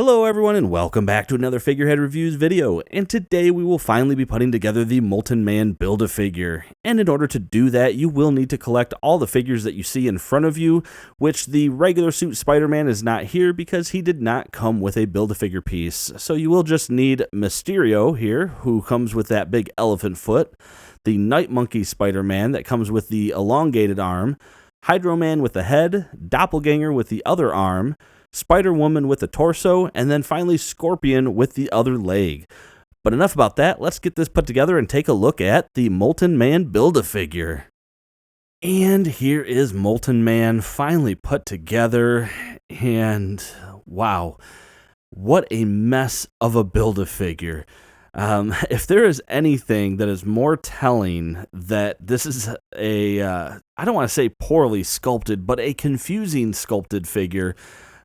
Hello everyone and welcome back to another Figurehead Reviews video, and today we will finally be putting together the Molten Man Build-A-Figure. And in order to do that, you will need to collect all the figures that you see in front of you, which the regular suit Spider-Man is not here because he did not come with a Build-A-Figure piece. So you will just need Mysterio here, who comes with that big elephant foot, the Night Monkey Spider-Man that comes with the elongated arm, Hydro Man with the head, Doppelganger with the other arm, Spider-Woman with the torso, and then finally Scorpion with the other leg. But enough about that, let's get this put together and take a look at the Molten Man Build-A-Figure. And here is Molten Man finally put together, and wow, what a mess of a Build-A-Figure. If there is anything that is more telling that this is I don't want to say poorly sculpted, but a confusing sculpted figure,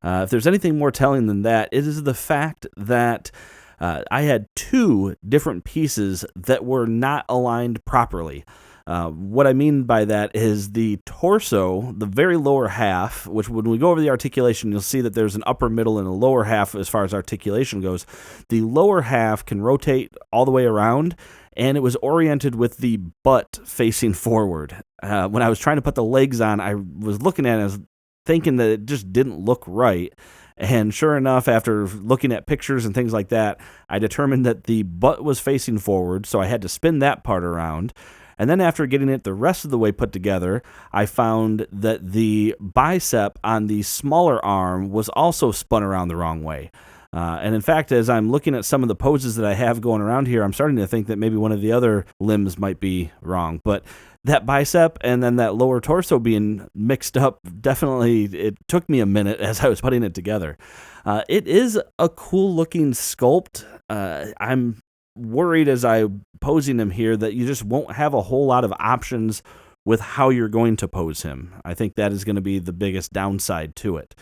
if there's anything more telling than that, it is the fact that I had two different pieces that were not aligned properly. What I mean by that is the torso, the very lower half, which when we go over the articulation, you'll see that there's an upper, middle, and a lower half as far as articulation goes. The lower half can rotate all the way around, and it was oriented with the butt facing forward. When I was trying to put the legs on, I was looking at it as thinking that it just didn't look right. And sure enough, after looking at pictures and things like that, I determined that the butt was facing forward, so I had to spin that part around. And then after getting it the rest of the way put together, I found that the bicep on the smaller arm was also spun around the wrong way. And in fact, as I'm looking at some of the poses that I have going around here, I'm starting to think that maybe one of the other limbs might be wrong. But that bicep and then that lower torso being mixed up, definitely, it took me a minute as I was putting it together. It is a cool looking sculpt. I'm worried as I'm posing him here that you just won't have a whole lot of options with how you're going to pose him. I think that is going to be the biggest downside to it.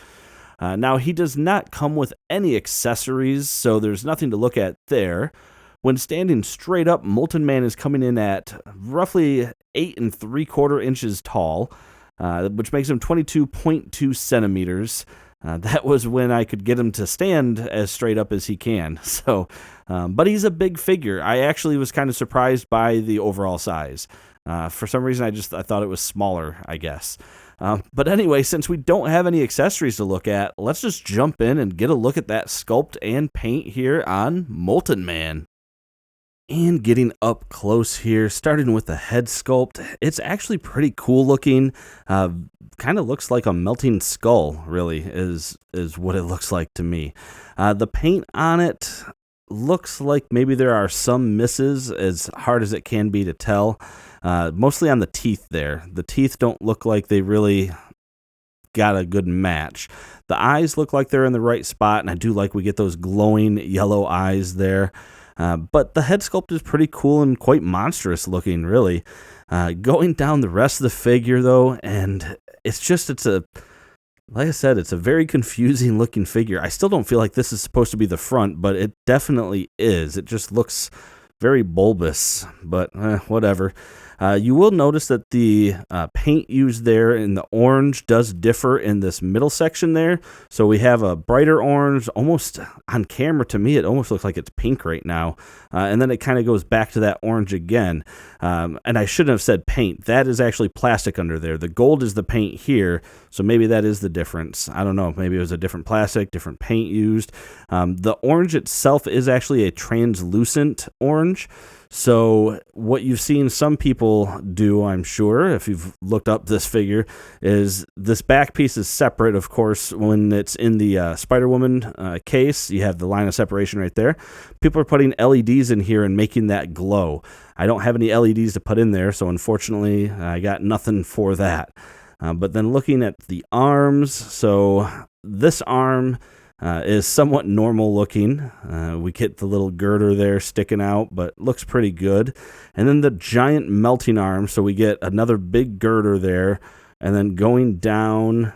Now, he does not come with any accessories, so there's nothing to look at there. When standing straight up, Molten Man is coming in at roughly 8 3/4 inches tall, which makes him 22.2 centimeters. That was when I could get him to stand as straight up as he can. So, but he's a big figure. I actually was kind of surprised by the overall size. For some reason, I thought it was smaller, I guess. But anyway, since we don't have any accessories to look at, let's just jump in and get a look at that sculpt and paint here on Molten Man. And getting up close here, starting with the head sculpt, it's actually pretty cool looking. Kind of looks like a melting skull, really, is what it looks like to me. The paint on it looks like maybe there are some misses, as hard as it can be to tell. Mostly on the teeth there. The teeth don't look like they really got a good match. The eyes look like they're in the right spot, and I do like we get those glowing yellow eyes there. But the head sculpt is pretty cool and quite monstrous looking, really. Going down the rest of the figure, though, and like I said, it's a very confusing looking figure. I still don't feel like this is supposed to be the front, but it definitely is. It just looks very bulbous, but whatever. You will notice that the paint used there in the orange does differ in this middle section there. So we have a brighter orange, almost on camera to me, it almost looks like it's pink right now. And then it kind of goes back to that orange again. And I shouldn't have said paint. That is actually plastic under there. The gold is the paint here. So maybe that is the difference. I don't know. Maybe it was a different plastic, different paint used. The orange itself is actually a translucent orange. So what you've seen some people do, I'm sure, if you've looked up this figure, is this back piece is separate, of course. When it's in the Spider-Woman case, you have the line of separation right there. People are putting LEDs in here and making that glow. I don't have any LEDs to put in there, so unfortunately, I got nothing for that. But then looking at the arms, so this arm is somewhat normal looking. We get the little girder there sticking out, but looks pretty good. And then the giant melting arm, so we get another big girder there. And then going down,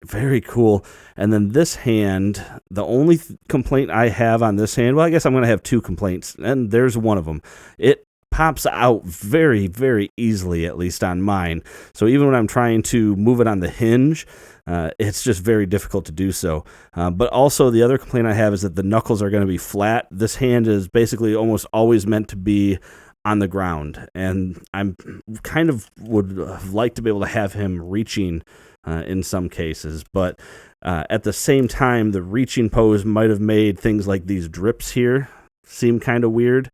very cool. And then this hand, the only complaint I have on this hand, well, I guess I'm going to have two complaints, and there's one of them. It pops out very, very easily, at least on mine. So even when I'm trying to move it on the hinge, it's just very difficult to do so. But also the other complaint I have is that the knuckles are going to be flat. This hand is basically almost always meant to be on the ground, and I'm kind of would like to be able to have him reaching in some cases, but at the same time, the reaching pose might have made things like these drips here seem kind of weird.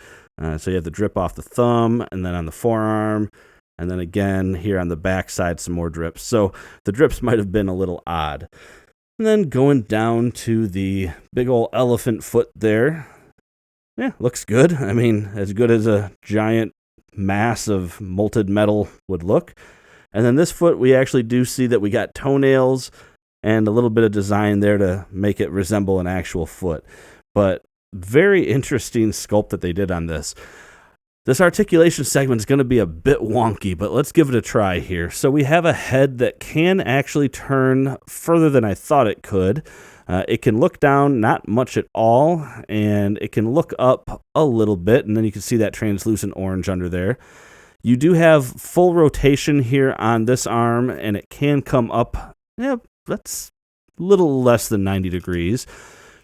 So you have the drip off the thumb, and then on the forearm, and then again here on the back side, some more drips. So the drips might have been a little odd. And then going down to the big old elephant foot there. Yeah, looks good. I mean, as good as a giant mass of molten metal would look. And then this foot, we actually do see that we got toenails and a little bit of design there to make it resemble an actual foot. But very interesting sculpt that they did on this. This articulation segment is going to be a bit wonky, but let's give it a try here. So we have a head that can actually turn further than I thought it could. It can look down, not much at all, and it can look up a little bit, and then you can see that translucent orange under there. You do have full rotation here on this arm, and it can come up, that's a little less than 90 degrees.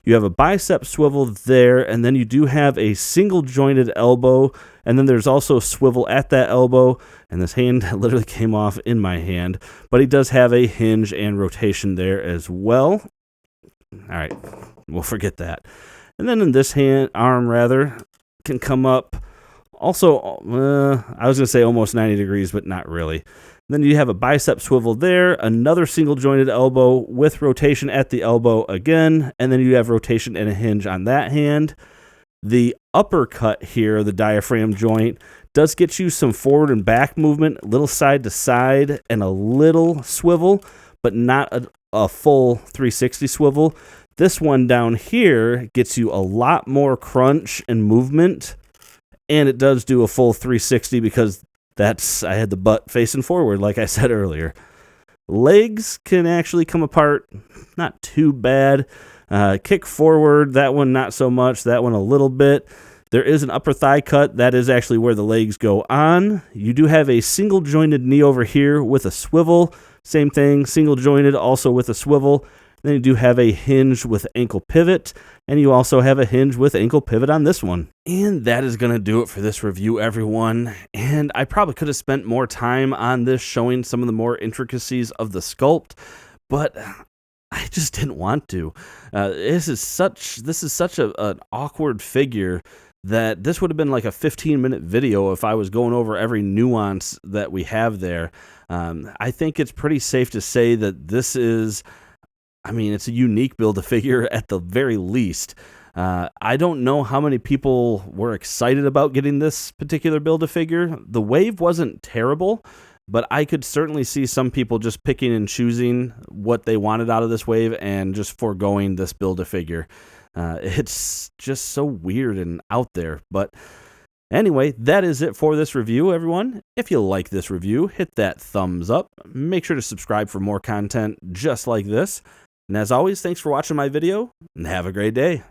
You have a bicep swivel there, and then you do have a single jointed elbow, and then there's also a swivel at that elbow, and this hand literally came off in my hand, but he does have a hinge and rotation there as well. All right, we'll forget that. And then in this arm can come up also, I was going to say almost 90 degrees, but not really. Then you have a bicep swivel there, another single jointed elbow with rotation at the elbow again, and then you have rotation and a hinge on that hand. The uppercut here, the diaphragm joint, does get you some forward and back movement, a little side to side, and a little swivel, but not a full 360 swivel. This one down here gets you a lot more crunch and movement, and it does do a full 360 because I had the butt facing forward, like I said earlier. Legs can actually come apart, not too bad. Kick forward, that one not so much, that one a little bit. There is an upper thigh cut. That is actually where the legs go on. You do have a single jointed knee over here with a swivel. Same thing, single jointed, also with a swivel. Then you do have a hinge with ankle pivot, and you also have a hinge with ankle pivot on this one. And that is going to do it for this review, everyone. And I probably could have spent more time on this, showing some of the more intricacies of the sculpt, but I just didn't want to. This is such an awkward figure that this would have been like a 15-minute video if I was going over every nuance that we have there. I think it's pretty safe to say that this is, it's a unique Build-A-Figure at the very least. I don't know how many people were excited about getting this particular Build-A-Figure. The wave wasn't terrible, but I could certainly see some people just picking and choosing what they wanted out of this wave and just foregoing this Build-A-Figure. It's just so weird and out there. But anyway, that is it for this review, everyone. If you like this review, hit that thumbs up. Make sure to subscribe for more content just like this. And as always, thanks for watching my video, and have a great day.